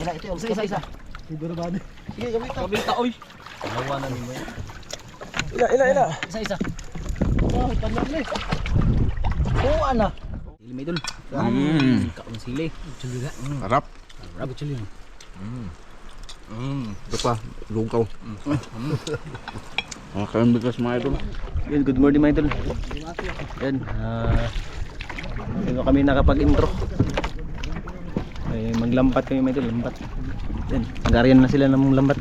Ito yung isa. Siguro ba? Sige, gawita oy. Nawa na ni mo. Ila. Isa. Oh, panang oh, ana. Sili may dul. Kaon sili. Chuluga. Harap. Harap chuluga. Ito pa, lugaw. Kakain bigas mga idol. Yan, good morning mga idol. Yan, sino kami nakapag-intro. Ay, maglambat kami mga idol, lambat. Yan, nag-arian na sila ng lambat.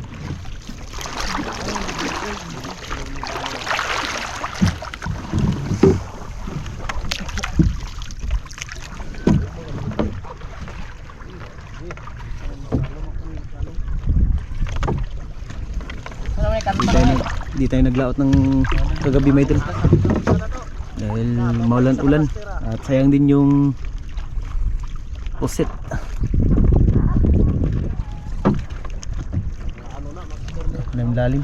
Di tayo naglaot ng kagabi mga idol dahil maulan-ulan at sayang din yung pusit. Lalim.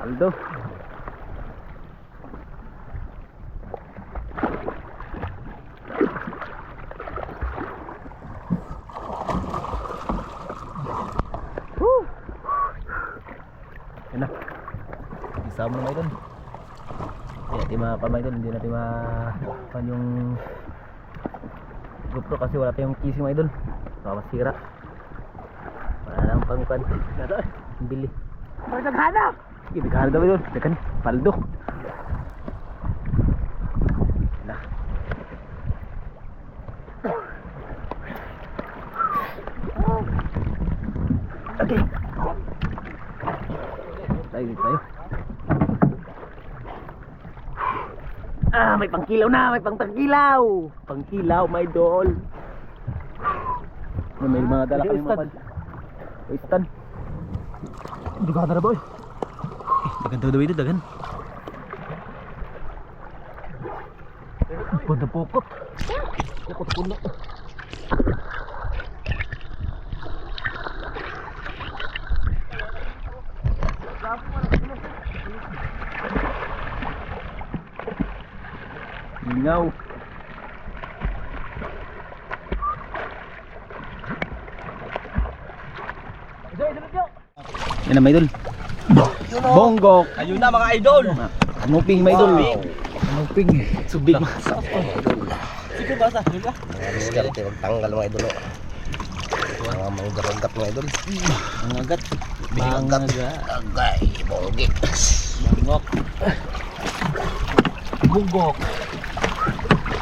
Aldo. Yan na. Isama na ito. Hindi natin mapamay ito. Hindi natin mapan yung GoPro kasi wala tayong kissing mga idol. Baka masira. Wala lang pangpan. Bili. Magdaghanap! Sige, bighan daw idol. Dekan, paldo. Nah. Okay. Tayo. May pangkilaw na, may pangtangkilaw. Pangkilaw, my idol. May mga dala kami mapad. Stand. Hindi ka na boy. Dagan daw ito, dagan. Punta pokot. Pokot puno. Lingaw. Yan na, may idol. Bonggok. Ayun na mga idol. Anuping may idol. Anuping. Subig. Sige ba sa? Yun ka? Diskarte, magtanggal mga idol. Mga manggagat mga idol. Mangagat. Agay, bonggik. Bonggok. Bonggok.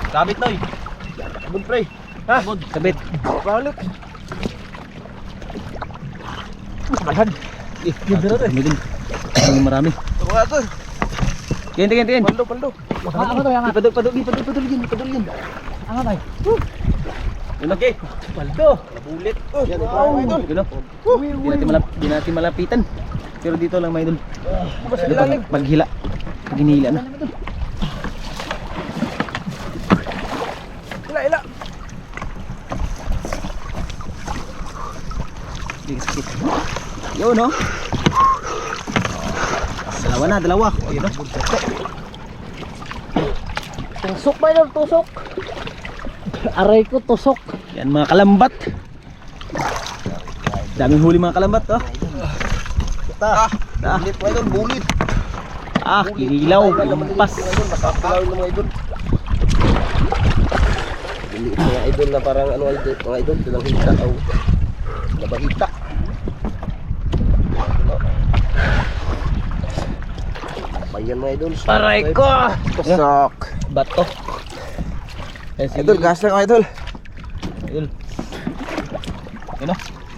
Sabit noy. Sabot pre. Ha? Sabit. Balik. Malhan. Yun na rin. May marami. Mga idol. Tiyan. Paldo. Ano to yung padul yan. Ano tayo? Yun okay. Paldo. Nabulit. Yan idol. Di natin malapitan. Pero dito lang may idol. Paghila. Ginila na. Ila. Sakit. Yun no. Dalawa. O yun no. Tusok ba yun? Tusok. Aray ko tusok. Yan mga kalambat. Daming huli mga kalambat oh. Bulit mga idol, bulit. Kinilaw. Lampas. Nakakalaw ng mga idol. Bulit mga idol na parang ano idol, mga idol, dalang hita o labahita. Bayan mga idol. Aray ko. Tusok. Bato. Idol, gas lang mga idol. Idol. Yun o.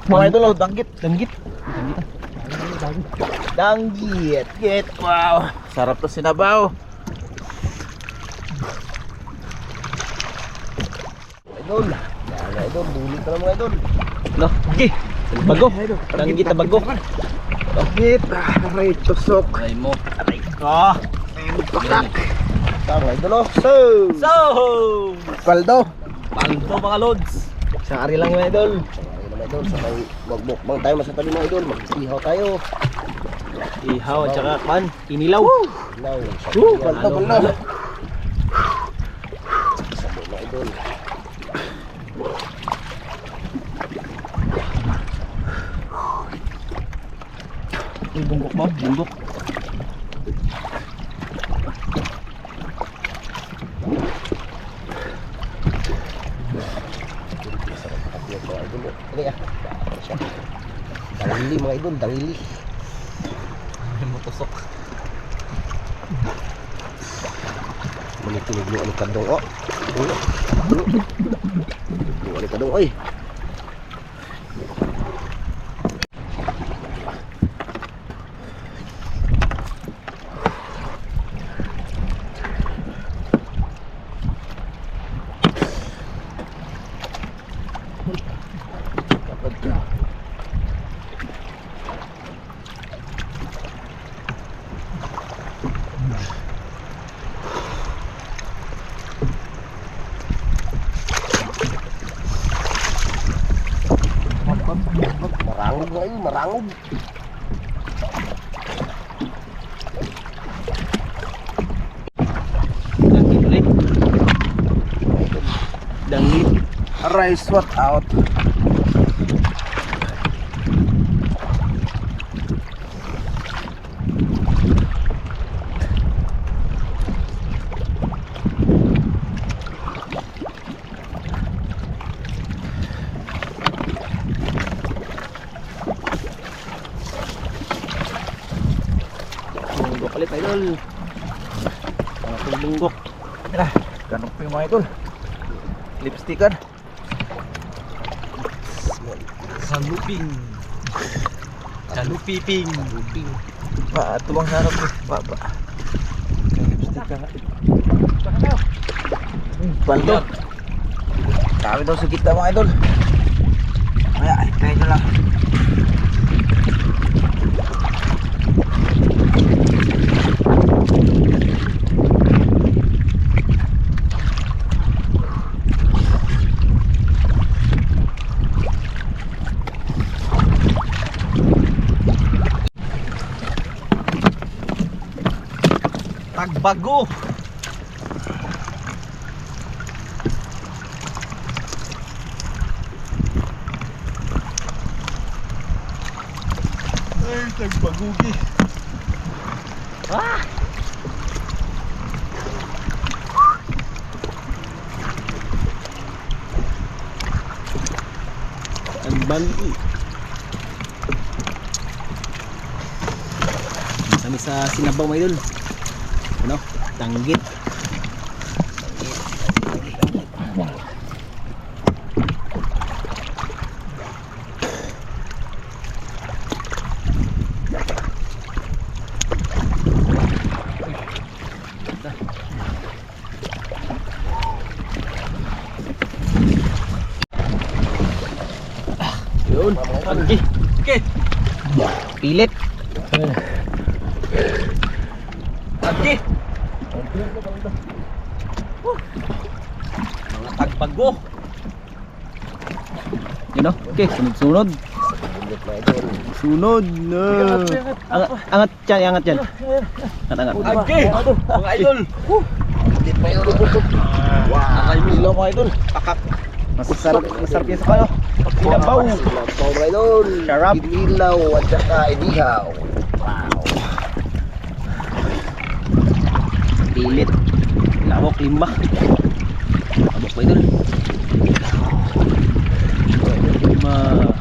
Mga idol, oh, danggit. Danggit. Danggit. Wow. Sarap to sinabaw. Idol. Yan idol, bulit na mga idol. No, okay. Bago. Danggit na bago. Bakit? Aray, tusok. Aray mo. Aray ko. Pakak. Tama, idol oh. So, paldo. Paldo mga lods. Isang ari lang yung idol. Ayun naman idol, sa may magbukbang tayo masatali mga idol. Mag-ihaw tayo. Ihaw at saka kan. Inilaw. Now, paldo, Halo, paldo. halo. Sabi mga idol. Uy, bunggok mo. Bunggok. Yan mga idol. Okay ah. Siya. Dangili mga idol, dangili. Matusok. Manitunog yung alikadong oh. Yung alikadong oy. Marangog nga yun, marangog. Dangit ulit. Dangit. Aray, swat out. Bunggok ulit idol. Ang bunggok. Ganun po yung mga idol. Lipstickan. Saluping. Salupiping. Ba, tuwang harap ko. Ba. Lipstickan. Paldo. Kami daw sa kita mga idol. Kaya, kaya nyo lang. Tagbago. Ay, tagbagugi. Ah! Ang banggi. Kami sa sinabaw mga idol. Ano? Tanggit. Yun. Okay. Okay. Pilit. Okay. Mga tagbago. Yun o. Okay. Sunod-sunod. Ulit mga idol. Sunod na. Angat yan. Angat yan. Angat. Okay. Mga idol. Ulit mga idol. Wow. Ilaw mga idol. Pakak. Masarap yan sa kayo. Pinabaw. Pinabaw mga idol. Sarap. Inilaw at saka inihaw. Wow. Pilit. Lawak 5. Abok ba idol? 5.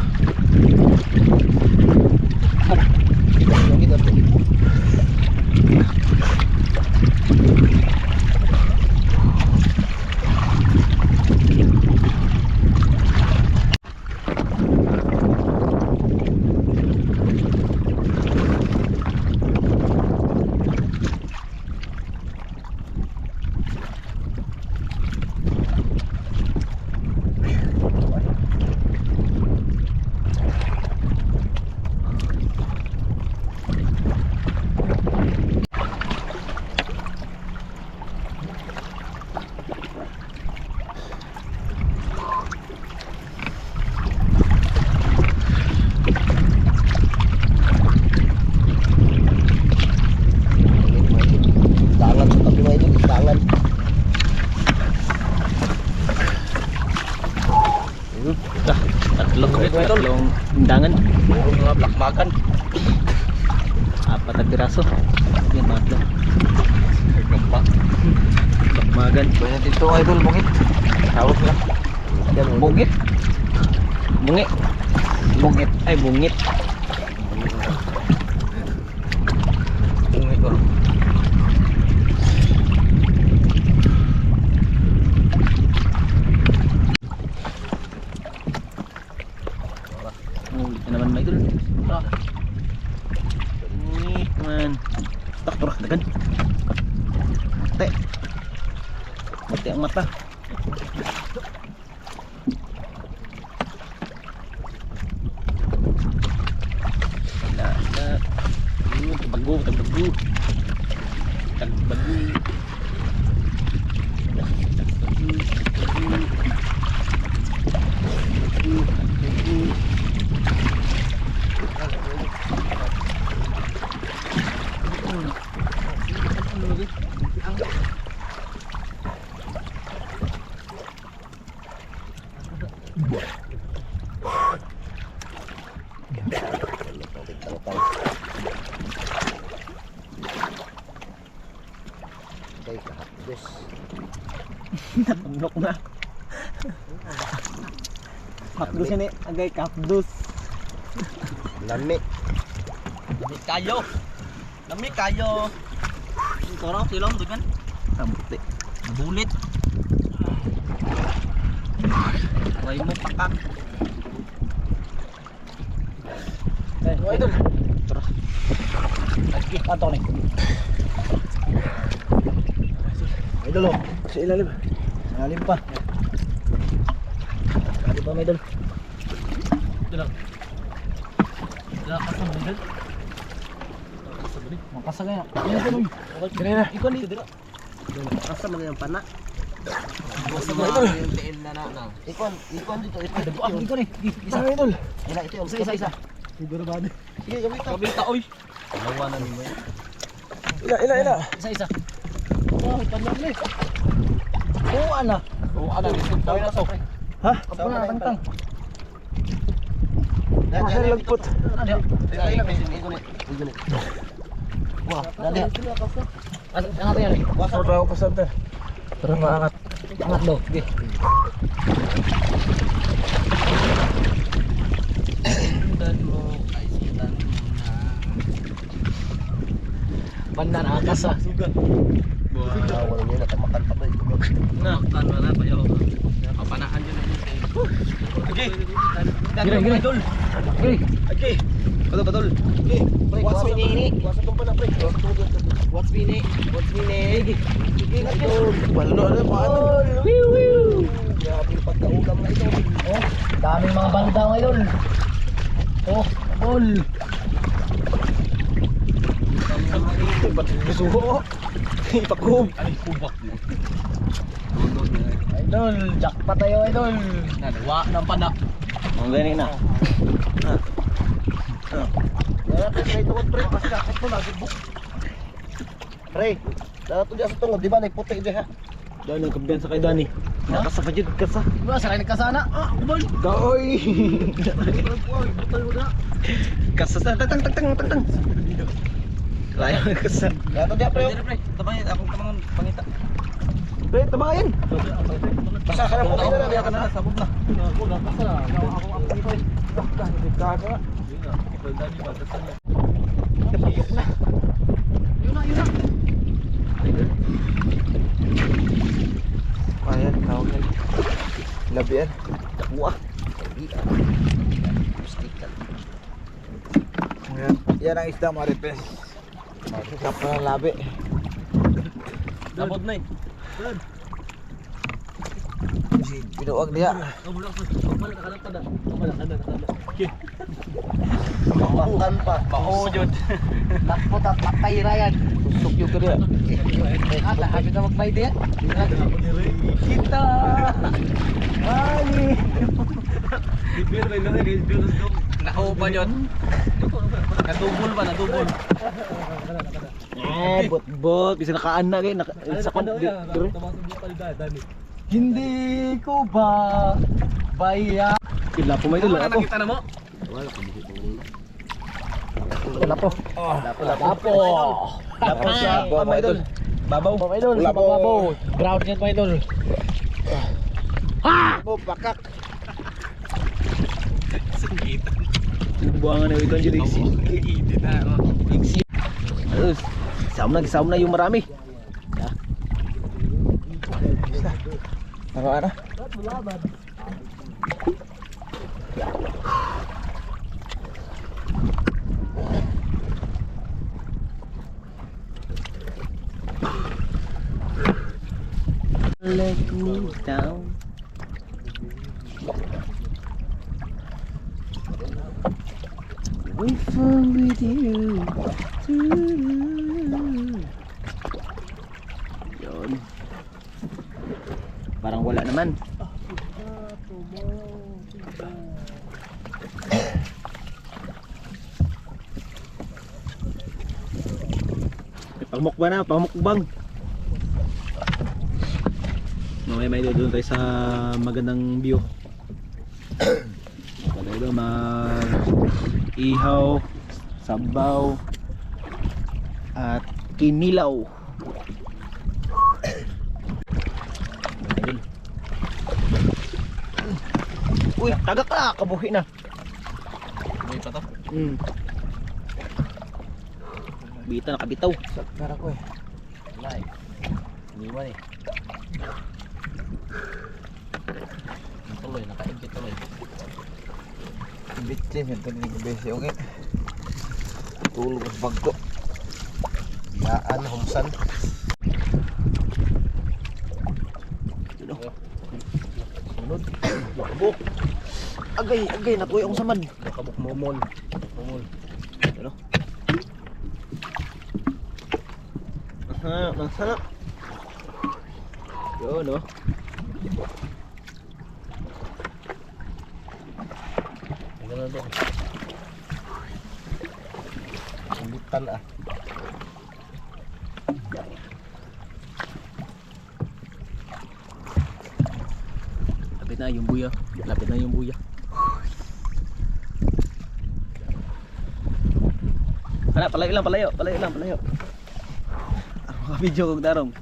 dagan. Banyak dito idol, bungit. Tawag na. Yan, Bungit. Bungi. Bungit. Ay, bungit. bungit ko. Oh, ito naman may idol. Ah. Bungit man. Tak turah dagan. Mate. Mate ang mata. Bago, tagbago. Tagbago. Okay, kahapdos. Natunok na. Kapdos yan eh. Agay kapdos. Lami. Lami kayo. Lami kayo. Torong silong dugan. Kamputi. Bulit. Way mo pakak. Oh, idol. Tara. Lagi. Ato nih. Idol oh. Sa ilalim. Malalim pa. Malalim pa, idol. Dalang. Dalang kasam budal. Makasa kaya. Yan po nung. Kaya na. Ikon ni dira. Asa man yung pana? Sa mga yung tiin na na. Ikon dito. Ah, ikaw ni. Isa idol. Ila ito yung Isa. Siguro ba? Sige, gawin ka. Kabita oy. Nawa na ni mo. Ila. Isa. Oh, tanong ni. Oh, ana. Oh, ana dito tayo na so. Ha? Apa na tangtang. Dahil lagpot. Wah, dali. Angat yan. Wasa Trabaho ko sa center. Tara maangat. Angat daw. Sige. Dan mo ay sitan mo na. Bandan akas ah. Sugat. Wala niya natamakan pa to. Na, kan wala pa yo. Kapanaan yun ni. Okay. Gire. Idol. Okay. Okay. Betul. Okay. What's ini? Wasa tong pana pre. What's bini? Wala na paano? Wiu. Grabe yung pagkaulam na ito. Oh, daming mga balda ngayon. Oh, bol. Ba't gusto? Ipakub. Ay, kubak mo. Idol, jackpot tayo idol. Nanawa ng pana. Ang gani na. Wala pre, tukod pre. Kasakit mo lagi buk. Pre, dato di sa tungod, di ba nagputi di ha? Dahil ang kambiyan sa kay Dani. Nakasapajid ka sa. Diba, saray nagkasana. Ah, ubal. Gaoy. Kasa sa tang. Layo kasa. Dato di pre. Pre, tabangin akong tamangon pangita. Pre, tabayin. Basta ka na puti na lang. Ka na, sabog na. Ako na kasa. Ako ito. Yun na. Ayan, tawag yan. Labi yan. Takbuah. Yan ang isda Maripes. Kap na ng labi. Sabog na eh. Pinuwag niya. Makan pa. Mahujod. Takpot at patayra yan. Tusok yung kanya. Ata, hagit na magbayad yan. Kita. Ay. Nakupan yun. Nadubol ba? Nadubol. Bot. Bisa nakaan na kayo. Sa Hindi ko ba baya. Kila po may dula ako. Nakita na mo? Lapo. Lapo. Lapo siya. May dul. Babaw. Mga idol, Wala sa po. pagbabaw. Ground yan mga idol. Oh, pakak. Buwangan na ito ang iksi. Iksi. Ayos. Isam na yung marami. Tara na. Let me down. We fall with you. Yun. Parang wala naman. Pangmukbang na, pangmukbang. Mamaya may doon tayo sa magandang view. Pwede doon ihaw, sabaw, at kinilaw. Uy, tagak na, kabuhi na. May pa to. Bita nakabitaw. Sakara ko eh. Wala eh. Iniwan eh. Tuloy, nakaigit tuloy. Bitchin, yung tuloy ko besi. Okay. Tulog ang bag ko. Yaan, humsan. Sunod. Bakbok. Agay, natuloy akong samad. Bakabok momol. Momol. Ano? Masarap. Yun, no? Gano'n doon. Sambutan ah. Lapit na yung buya. Lapit na yung buya. Palayo lang, palayo. Video kong darong.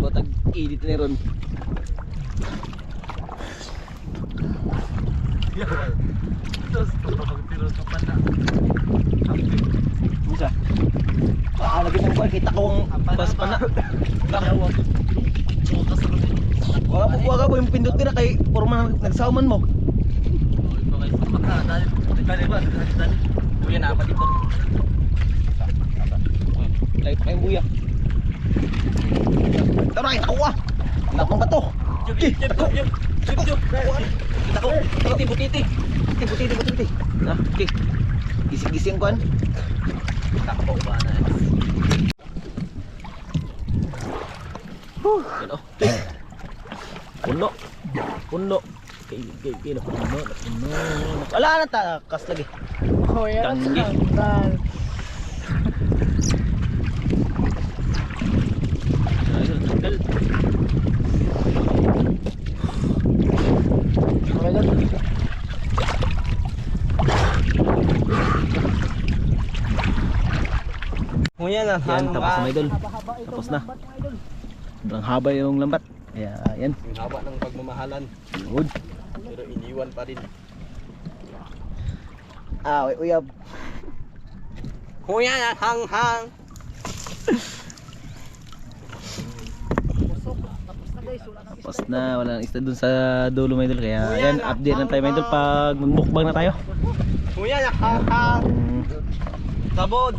Watag edit na ron. Musa. Lagi ng kuwan, kita ko ang bas pa na. Wala po yung pindot nila kay forma nagsauman mo. Buya na, pati ko. Lagi pa kayong buya. Tara, kita ko ah. Hindi akong bato. Kita ko. Butiti. Na, okay. Gising-gising kuwan. Takbo ba na eh. Yan oh. Puno. Kilo. Puno. Wala na takas lagi. Oh, yan. Tanggi. Ayun, tanggal. Mga idol. Kuya na, Yan, tapos na mga idol. Tapos na. Sobrang haba yung lambat. Kaya yan. Ang haba ng pagmamahalan, Good. pero iniwan pa rin. Uyab. Kuya na, hang. Tapos na, wala nang isda dun sa dulo mga idol. Kaya yan, update na tayo mga idol pag magmukbang na tayo. Kuya na, hang. Sabod.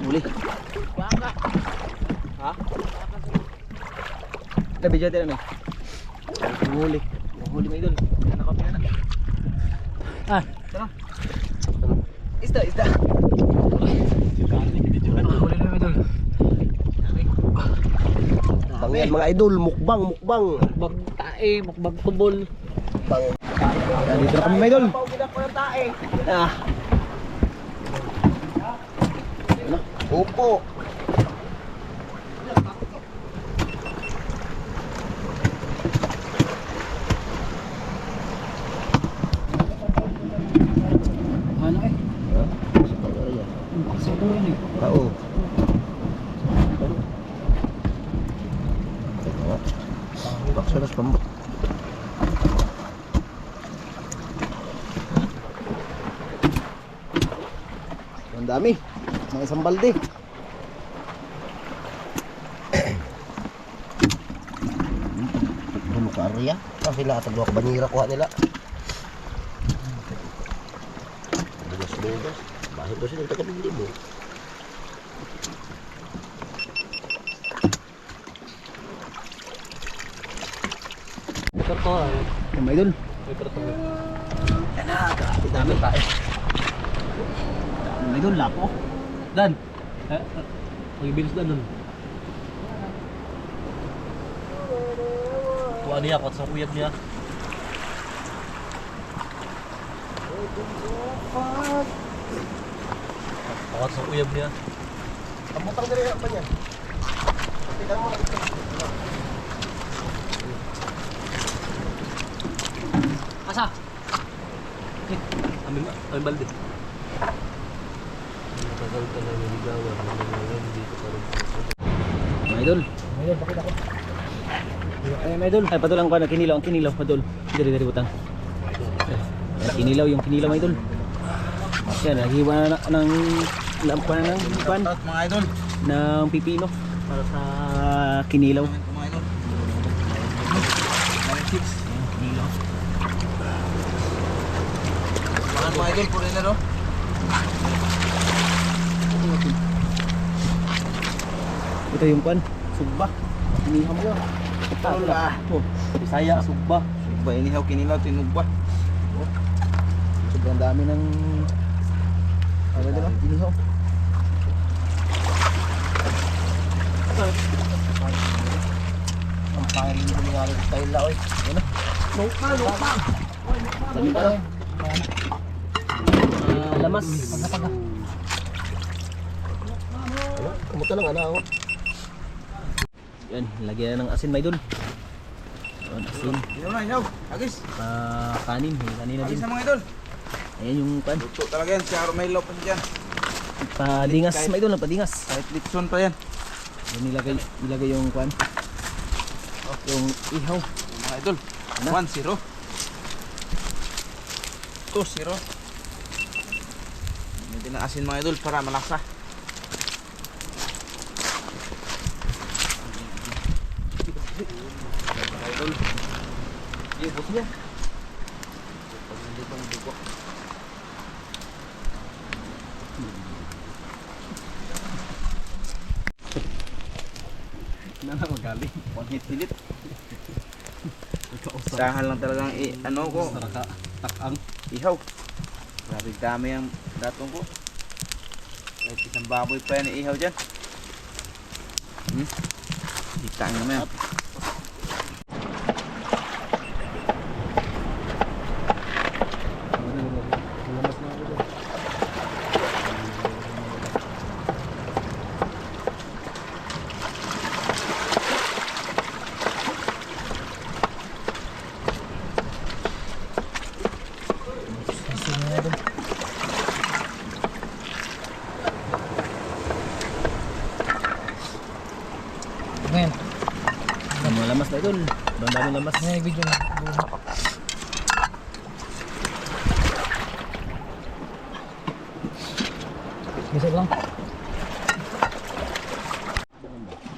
Huli. Ha? Tabi dyan tayo na. Huli. Huli mga idol. Nakapin na. Tara. Isda. Huli na mga idol. Tangian mga idol, mukbang. Mukbang tae, mukbang tubol. Dito na kami mga idol. Upo. Saras pambak. Ang dami. Mga isang balde. Ano ka Arya? Sila at ang banira kuha nila. Bugas-bugas. Bakit ba sila taga-bindi mo? Ito ay. Yung mga idol. Yan na, grabe dami tayo. Mga idol, lapo. Dan. Mag-ibilis dan nun. Kuha niya, kot sa kuyab niya. Kot sa kuyab niya. Kamutang dali ba niya? Tingnan mo. Asa? Amin balde. Tagal ka na niligawan. Dito pa rin. Mga idol. Ayun, bakit ako? Ay, may idol. Ay, patulang ko na kinilaw. Ang kinilaw, padol. Dari butang. Kinilaw, yung kinilaw mga idol. Yan, naghiwa na ng lampa na ng pan. Mga idol. Ng pipino. Para sa kinilaw. Mga idol. 96. Kinilaw. Mga idol, puro na ro. Ito yung pan. Sugba. Inihaw mo yun. Wala. Oh, Bisaya, sugba. Ba inihaw kinilaw tinugba. Sobrang dami ng ano nila, inihaw. Ang pangin ko ni Ari style la oy. Ano? Lupa. Sabi pa lang. Lamas. Pagka. Kumusta lang ana ako. Yan, lagyan na ng asin, may idol. Yun, asin. Ino na inaw. Agis. Kanin, yung kanina din. Agis na mga idol. Ayan yung pan. Luto talaga yan. Si Aro may lopan diyan. Padingas, may idol, padingas. Kahit litson pa yan. Yan, ilagay yung pan. Yung ihaw. Mga idol. Ano? 1-0. 2-0. Hindi na asin mga idol para malasa. Mga idol. Yung bus niya. Pag hindi pang dugo. Magaling. Pangit-pilit. Usahan lang talagang ano ko. Takang. Ihaw. Grabe dami ang datong ko. Kahit isang baboy pa yan ihaw dyan. Kita nga naman yan. Ngayon, Yung mga lamas na idol. Sobrang daming lamas. may video na. Bisa lang.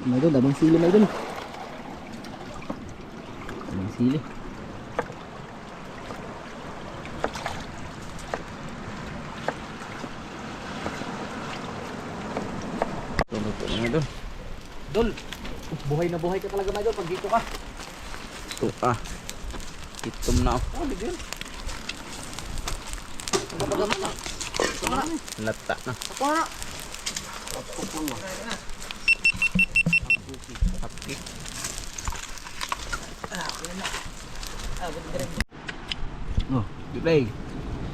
Mga idol, daming sili mga idol. Daming sili. Luto na nga doon. Dol, buhay na buhay ka talaga, Idol, pag dito ka. Ito Itom na ako. Oh, bigyan. Lata na. Ako na. Hapki. Oh, play.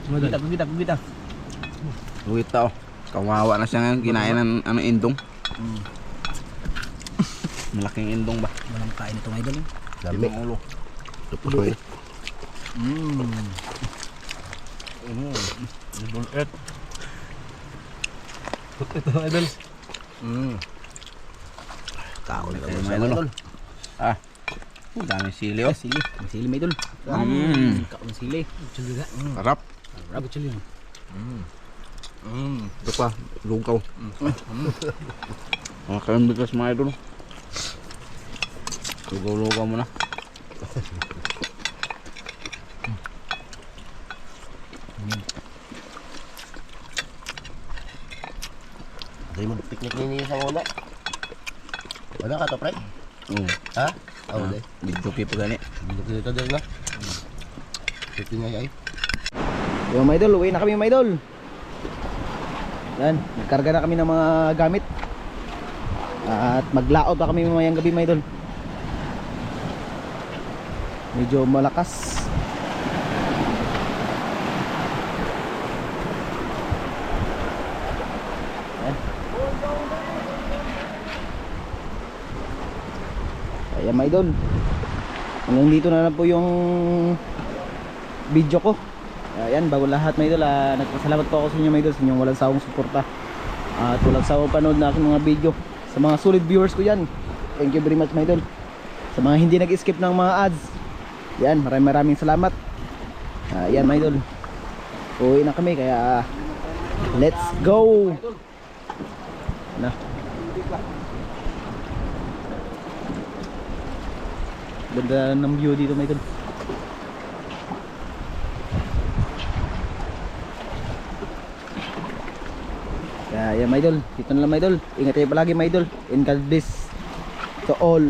Kita. Luwit tao. Kawawa na siya ngayon. Kinain ng ano, indong. Malaking indong ba? Walang kain itong idol. Dami. Ulo. Tapos ko eh. Bulet. Ito, Idol. Tao na Kain kayo mga mga idol. Dami sili oh. Sili. May sili may idol. Kaon sili. Chuli ga. Sarap. Rago chuli. Ito pa, lugaw. Makakain bigas mga idol. Lugaw-lugaw mo na. Dahil mo picnic nini sa una. Wala ka to, pre? Oo. Ha? Oo, dahil. Medyo kipo gani. Dito dahil na. Picnic ay. Yung mga idol, uwi na kami mga idol. Yan, nagkarga na kami ng mga gamit. At maglaot pa kami mamayang gabi mga idol. Medyo malakas. Yan. Ayan mga idol. Hanggang dito na lang po yung video ko. Ayan, bago lahat mga idol, nagpasalamat po ako sa inyo mga idol, sa inyong walang sawang suporta at walang sawang panood na aking mga video. Sa mga solid viewers ko yan, thank you very much mga idol. Sa mga hindi nag-skip ng mga ads, yan, maraming salamat. Ayan mga idol, uwi na kami kaya let's go na. Ganda ng view dito mga idol. Kaya yan mga idol, dito na lang mga idol. Ingat kayo palagi mga idol. And God bless to all.